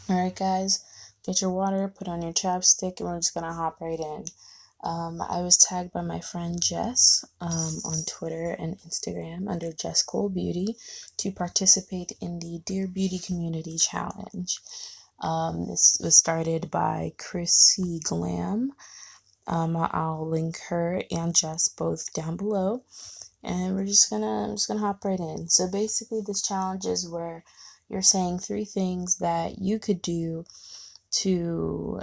Alright, guys, get your water, put on your chapstick, and we're just gonna hop right in. I was tagged by my friend Jess on Twitter and Instagram under Jess Cole Beauty to participate in the Dear Beauty Community Challenge. This was started by Chrissy Glam. I'll link her and Jess both down below, and I'm just gonna hop right in. So basically, this challenge is where you're saying 3 things that you could do to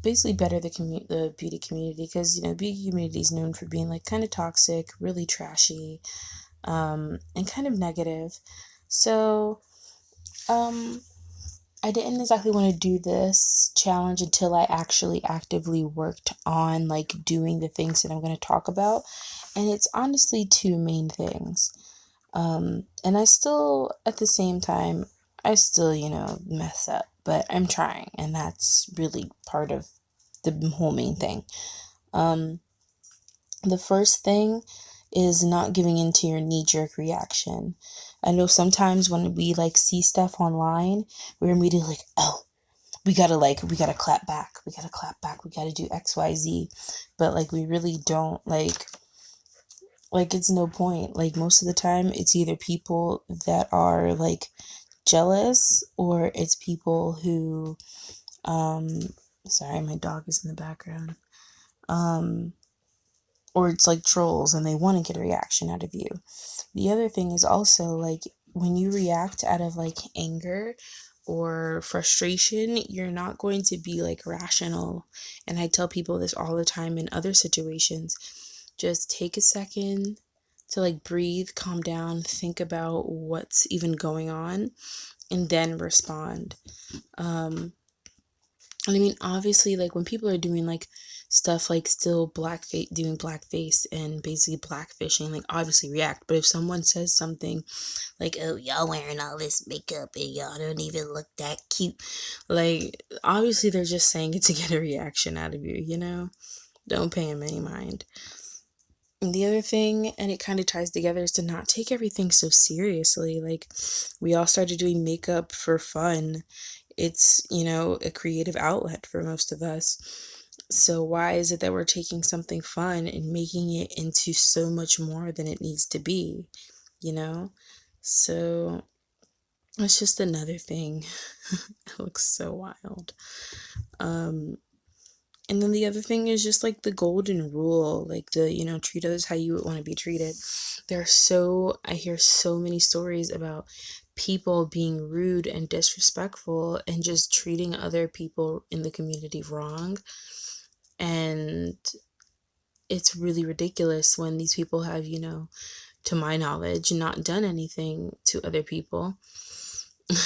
basically better the beauty community, because beauty community is known for being like kind of toxic, really trashy, and kind of negative. So I didn't exactly want to do this challenge until I actually actively worked on like doing the things that I'm going to talk about, and it's honestly 2 main things. And I still, at the same time, I still, mess up, but I'm trying, and that's really part of the whole main thing. The first thing is not giving into your knee-jerk reaction. I know sometimes when we like see stuff online, we're immediately like, oh, we gotta clap back, we gotta do XYZ, but like we really don't like it's no point. Like most of the time it's either people that are like jealous, or it's people who sorry, my dog is in the background, or it's like trolls and they want to get a reaction out of you. The other thing is also like when you react out of like anger or frustration, you're not going to be like rational. And I tell people this all the time in other situations. Just take a second to like breathe, calm down, think about what's even going on, and then respond. And I mean, obviously, like when people are doing like stuff like still doing blackface and basically blackfishing, like obviously react. But if someone says something like, oh, y'all wearing all this makeup and y'all don't even look that cute, like obviously they're just saying it to get a reaction out of you. Don't pay them any mind. And the other thing, and it kind of ties together, is to not take everything so seriously. Like, we all started doing makeup for fun. It's, a creative outlet for most of us. So why is it that we're taking something fun and making it into so much more than it needs to be, So it's just another thing. It looks so wild. And then the other thing is just like the golden rule, like the, treat others how you would want to be treated. I hear so many stories about people being rude and disrespectful and just treating other people in the community wrong. And it's really ridiculous when these people have, to my knowledge, not done anything to other people.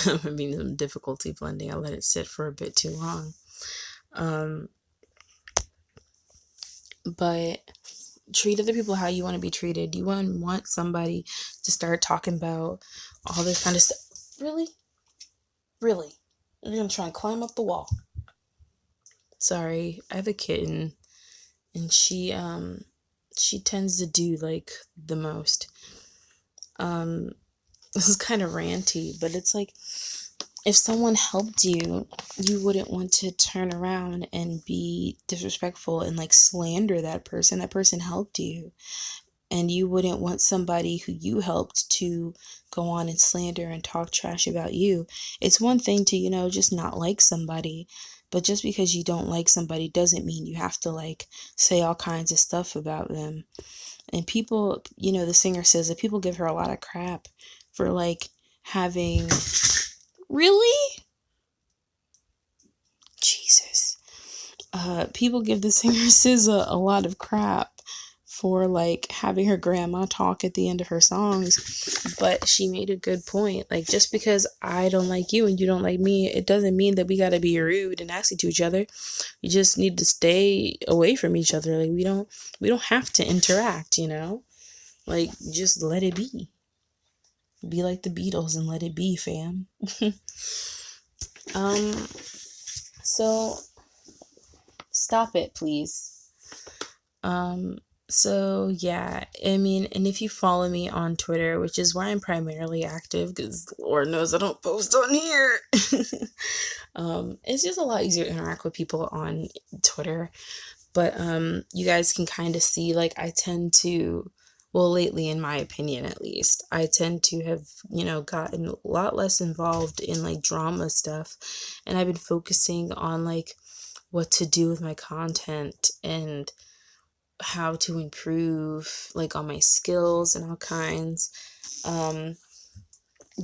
I'm having some difficulty blending. I let it sit for a bit too long. But treat other people how you want to be treated. You wouldn't want somebody to start talking about all this kind of stuff. Really? Really? You're going to try and climb up the wall. Sorry, I have a kitten, and she tends to do like the most. This is kind of ranty, but it's like, if someone helped you, you wouldn't want to turn around and be disrespectful and like slander that person. That person helped you. And you wouldn't want somebody who you helped to go on and slander and talk trash about you. It's one thing to, just not like somebody. But just because you don't like somebody doesn't mean you have to like say all kinds of stuff about them. And people, the singer says that people give her a lot of crap for like having... Really? Jesus. People give the singer SZA a lot of crap for like having her grandma talk at the end of her songs, but she made a good point. Like, just because I don't like you and you don't like me, it doesn't mean that we gotta be rude and nasty to each other. We just need to stay away from each other. Like, we don't have to interact, Like, just let it be. Be like the Beatles and let it be, fam. So stop it, please. So yeah, I mean, and if you follow me on Twitter, which is where I'm primarily active, because Lord knows I don't post on here. It's just a lot easier to interact with people on Twitter. But you guys can kind of see, like, I tend to, well, lately, in my opinion at least, I tend to have, gotten a lot less involved in like drama stuff, and I've been focusing on like what to do with my content and how to improve like on my skills and all kinds.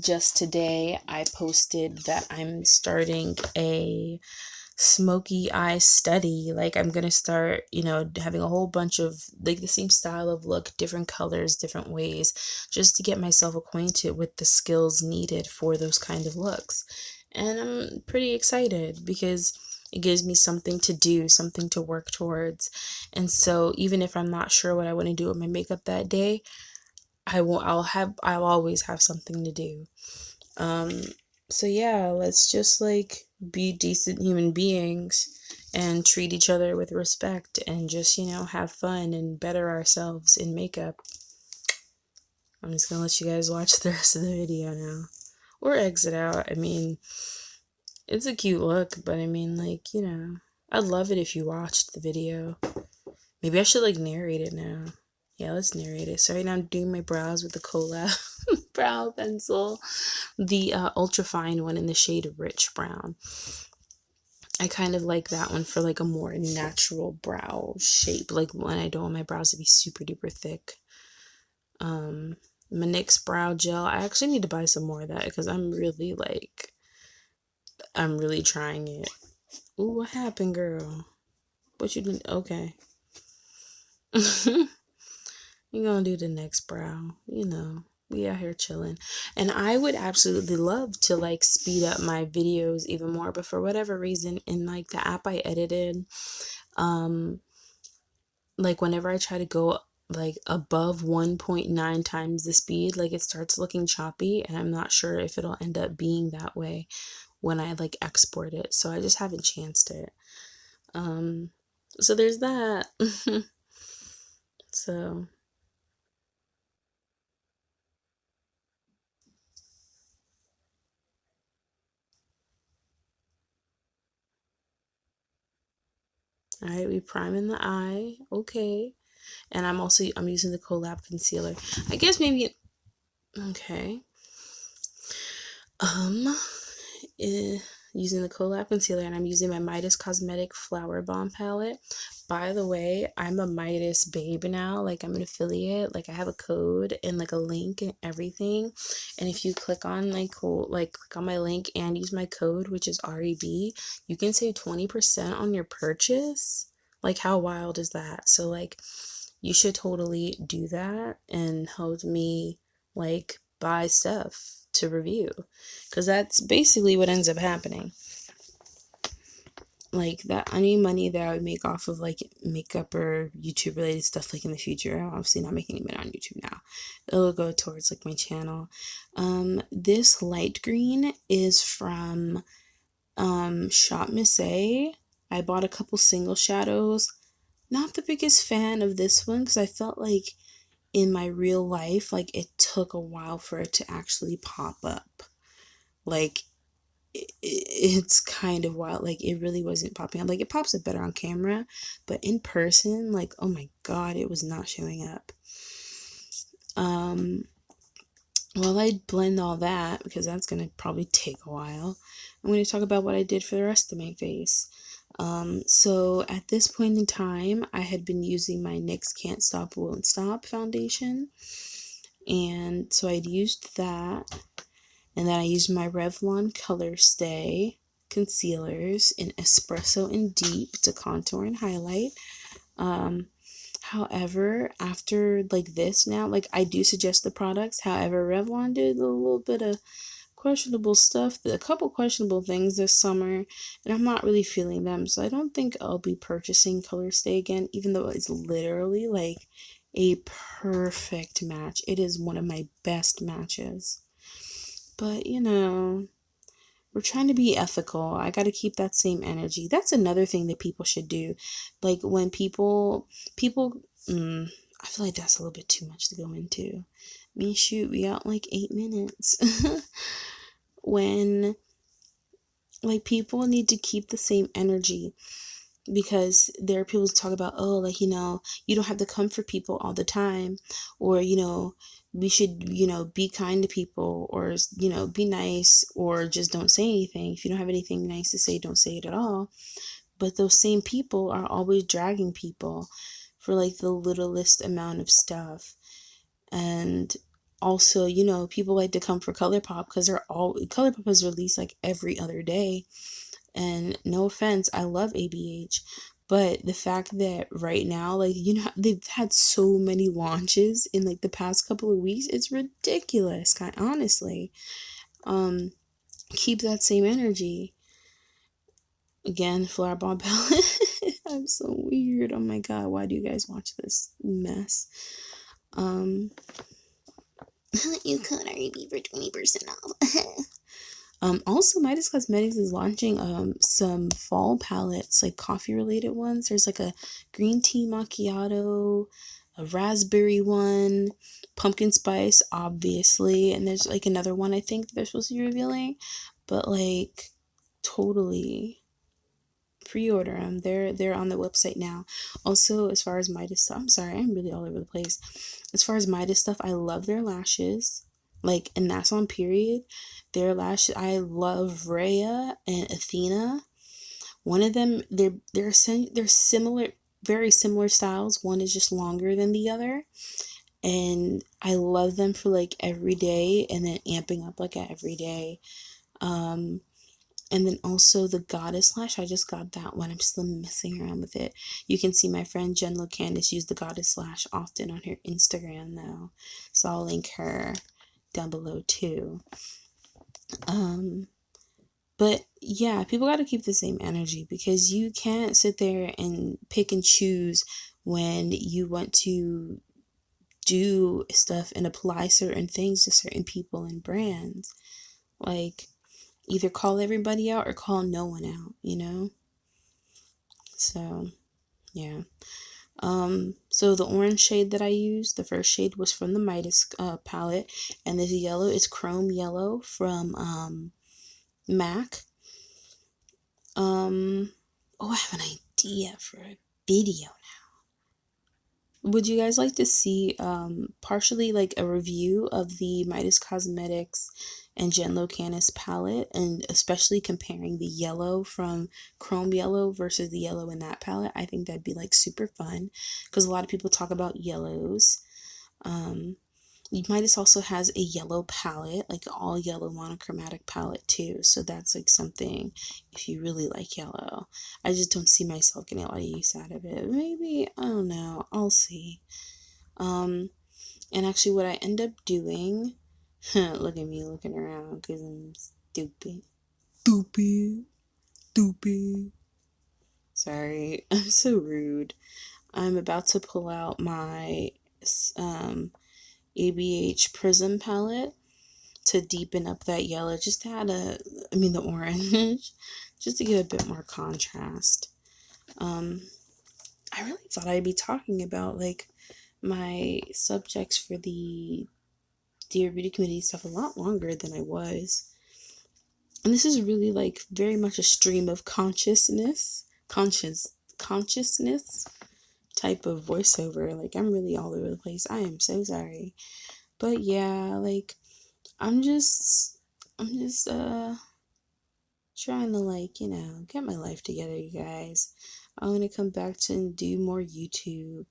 Just today I posted that I'm starting a smoky eye study. Like, I'm gonna start, having a whole bunch of like the same style of look, different colors, different ways, just to get myself acquainted with the skills needed for those kind of looks. And I'm pretty excited because it gives me something to do, something to work towards. And so even if I'm not sure what I want to do with my makeup that day, I'll always have something to do. So yeah, let's just like be decent human beings and treat each other with respect and just, have fun and better ourselves in makeup. I'm just gonna let you guys watch the rest of the video now. Or exit out. I mean, it's a cute look, but I mean, like, I'd love it if you watched the video. Maybe I should like narrate it now. Yeah, let's narrate it. So right now I'm doing my brows with the Collab brow pencil, the ultra fine one in the shade Rich Brown. I kind of like that one for like a more natural brow shape, like when I don't want my brows to be super duper thick. My NYX brow gel, I actually need to buy some more of that because I'm really trying it. Ooh, what happened, girl? What you did? Okay. You're gonna do the next brow, we out here chilling. And I would absolutely love to like speed up my videos even more, but for whatever reason in like the app I edited, like whenever I try to go like above 1.9 times the speed, like it starts looking choppy, and I'm not sure if it'll end up being that way when I like export it. So I just haven't chanced it. So there's that. So all right, we priming the eye. Okay. And I'm using the Collab concealer. I guess maybe, okay. Using the Collab concealer, and I'm using my Midas Cosmetic Flower Bomb palette. By the way, I'm a Midas babe now. Like, I'm an affiliate. Like, I have a code and like a link and everything. And if you click on click on my link and use my code, which is ARIBEE, you can save 20% on your purchase. Like, how wild is that? So like, you should totally do that and help me like buy stuff to review, because that's basically what ends up happening. Like, that any money that I would make off of like makeup or YouTube related stuff like in the future, I'm obviously not making any money on YouTube now, it'll go towards like my channel. This light green is from Shop Miss A. I bought a couple single shadows. Not the biggest fan of this one because I felt like in my real life, like it took a while for it to actually pop up. Like, it's kind of wild. Like, it really wasn't popping up. Like, it pops up better on camera, but in person, like, oh my god, it was not showing up. While I blend all that, because that's gonna probably take a while, I'm going to talk about what I did for the rest of my face. So at this point in time, I had been using my NYX Can't Stop Won't Stop foundation, and so I'd used that, and then I used my Revlon Color Stay concealers in Espresso and Deep to contour and highlight. However, after like this now, like, I do suggest the products. However, Revlon did a little bit of questionable stuff, a couple questionable things this summer, and I'm not really feeling them, so I don't think I'll be purchasing Color Stay again, even though it's literally like a perfect match. It is one of my best matches. But we're trying to be ethical. I got to keep that same energy. That's another thing that people should do. Like, when people I feel like that's a little bit too much to go into. I mean, shoot, we got like 8 minutes. When like, people need to keep the same energy, because there are people who talk about, oh, like, you don't have to comfort people all the time, or, we should, be kind to people, or, be nice, or just don't say anything. If you don't have anything nice to say, don't say it at all. But those same people are always dragging people for like the littlest amount of stuff. And also, people like to come for ColourPop because ColourPop is released like every other day. And no offense, I love ABH, but the fact that right now, like, they've had so many launches in like the past couple of weeks, it's ridiculous, honestly. Keep that same energy. Again, Flower Bomb palette. I'm so weird. Oh my god, why do you guys watch this mess? You code ARIBEE for 20% off. Also, Midas Cosmetics is launching some fall palettes, like coffee related ones. There's like a green tea macchiato, a raspberry one, pumpkin spice, obviously, and there's like another one I think they're supposed to be revealing, but like totally pre-order them. They're on the website now. Also, as far as Midas stuff, I'm sorry, I'm really all over the place. As far as Midas stuff, I love their lashes. Like, and that's on period. Their lashes, I love Rhea and Athena. One of them, they're similar, very similar styles. One is just longer than the other, and I love them for like every day, and then amping up like every day. And then also the Goddess Lash, I just got that one. I'm still messing around with it. You can see my friend Jen Candice use the Goddess Lash often on her Instagram though. So I'll link her down below too. But yeah, people got to keep the same energy, because you can't sit there and pick and choose when you want to do stuff and apply certain things to certain people and brands. Like, either call everybody out or call no one out, So, yeah. So the orange shade that I used, the first shade was from the Midas palette, and this yellow is Chrome Yellow from MAC. Oh, I have an idea for a video now. Would you guys like to see partially like a review of the Midas Cosmetics and Jen Candice palette, and especially comparing the yellow from Chrome Yellow versus the yellow in that palette? I think that'd be like super fun, because a lot of people talk about yellows. Midas also has a yellow palette, like all yellow monochromatic palette too, so that's like something if you really like yellow. I just don't see myself getting a lot of use out of it. Maybe, I don't know, I'll see. And actually what I end up doing, look at me looking around because I'm stupid. Sorry, I'm so rude. I'm about to pull out my ABH Prism palette to deepen up that yellow, just to add the orange, just to give a bit more contrast. I really thought I'd be talking about like my subjects for the Dear Beauty Committee stuff a lot longer than I was. And this is really like very much a stream of consciousness type of voiceover. Like, I'm really all over the place. I am so sorry. But yeah, like I'm just trying to like, get my life together, you guys. I want to come back to and do more YouTube.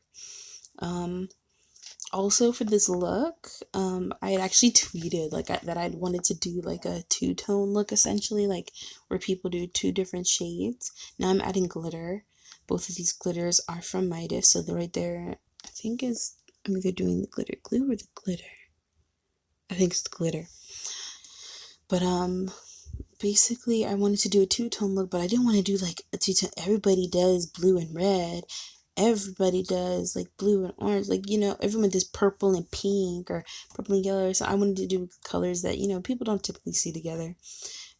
Also for this look, I had actually tweeted like that I'd wanted to do like a two-tone look, essentially, like where people do two different shades. Now I'm adding glitter. Both of these glitters are from Midas, so they're right there. I'm either doing the glitter glue or the glitter. I think it's the glitter. But basically I wanted to do a two-tone look, but I didn't want to do like a two-tone. Everybody does blue and red. Everybody does like blue and orange, like, everyone does purple and pink or purple and yellow. So I wanted to do colors that, people don't typically see together.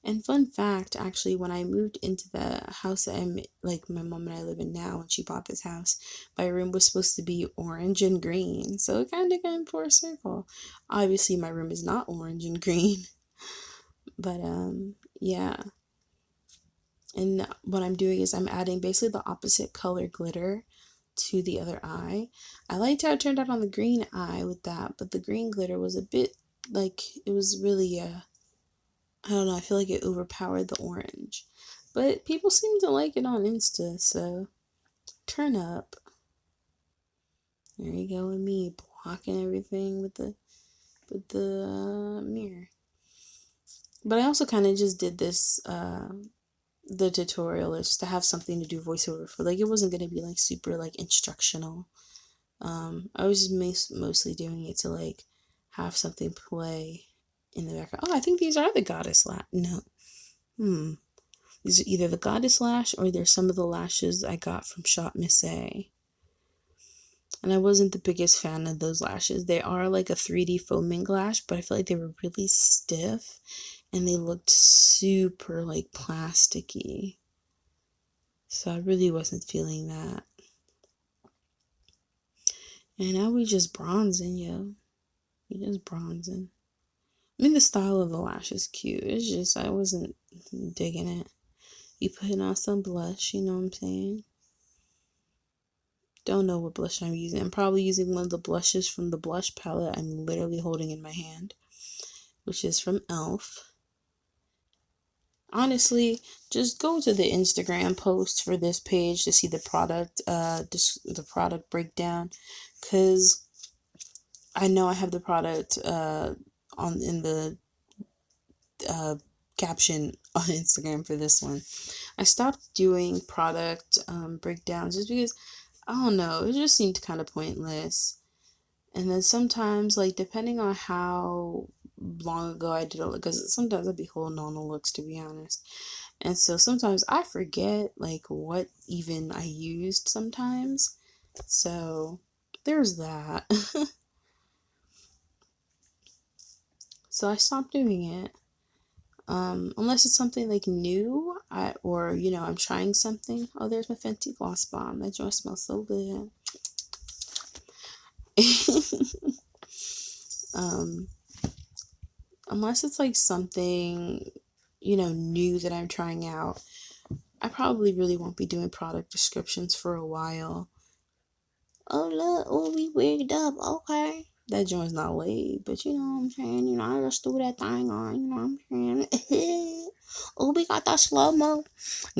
And fun fact, actually, when I moved into the house that I'm like my mom and I live in now, when she bought this house, my room was supposed to be orange and green. So it kind of came full circle. Obviously my room is not orange and green. But yeah. And what I'm doing is I'm adding basically the opposite color glitter to the other eye. I liked how it turned out on the green eye with that, but the green glitter was a bit like, it was really I don't know, I feel like it overpowered the orange. But people seem to like it on Insta, so turn up. There you go with me blocking everything with the mirror. But I also kind of just did this the tutorial is just to have something to do voiceover for. Like, it wasn't going to be like super like instructional. I was just mostly doing it to like have something play in the background. Oh, I think these are the goddess lash. No. These are either the goddess lash or they're some of the lashes I got from Shop Miss A. And I wasn't the biggest fan of those lashes. They are like a 3D foaming lash, but I feel like they were really stiff and they looked super like plasticky. So I really wasn't feeling that. And now we just bronzing, yo. We just bronzing. I mean, the style of the lash is cute. It's just, I wasn't digging it. You putting on some blush, you know what I'm saying? Don't know what blush I'm using. I'm probably using one of the blushes from the blush palette I'm literally holding in my hand, which is from e.l.f. Honestly, just go to the Instagram post for this page to see the product, the product breakdown, because I know I have the product in the caption on Instagram for this one. I stopped doing product breakdowns just because, I don't know, it just seemed kind of pointless. And then sometimes, like, depending on how long ago I did it, because sometimes I'd be holding on to looks, to be honest. And so sometimes I forget, like, what even I used sometimes. So there's that. So I stopped doing it. Unless it's something like new, or you know, I'm trying something. Oh, there's my Fenty Gloss Bomb. That joint smells so good. Unless it's like something, you know, new that I'm trying out, I probably really won't be doing product descriptions for a while. Oh look, oh we wigged up, okay. That joint's not laid, but you know what I'm saying. You know, I just threw that thing on. You know what I'm saying. Oh, we got that slow mo.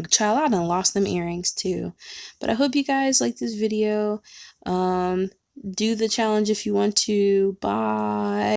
Child, I done lost them earrings too. But I hope you guys like this video. Do the challenge if you want to. Bye.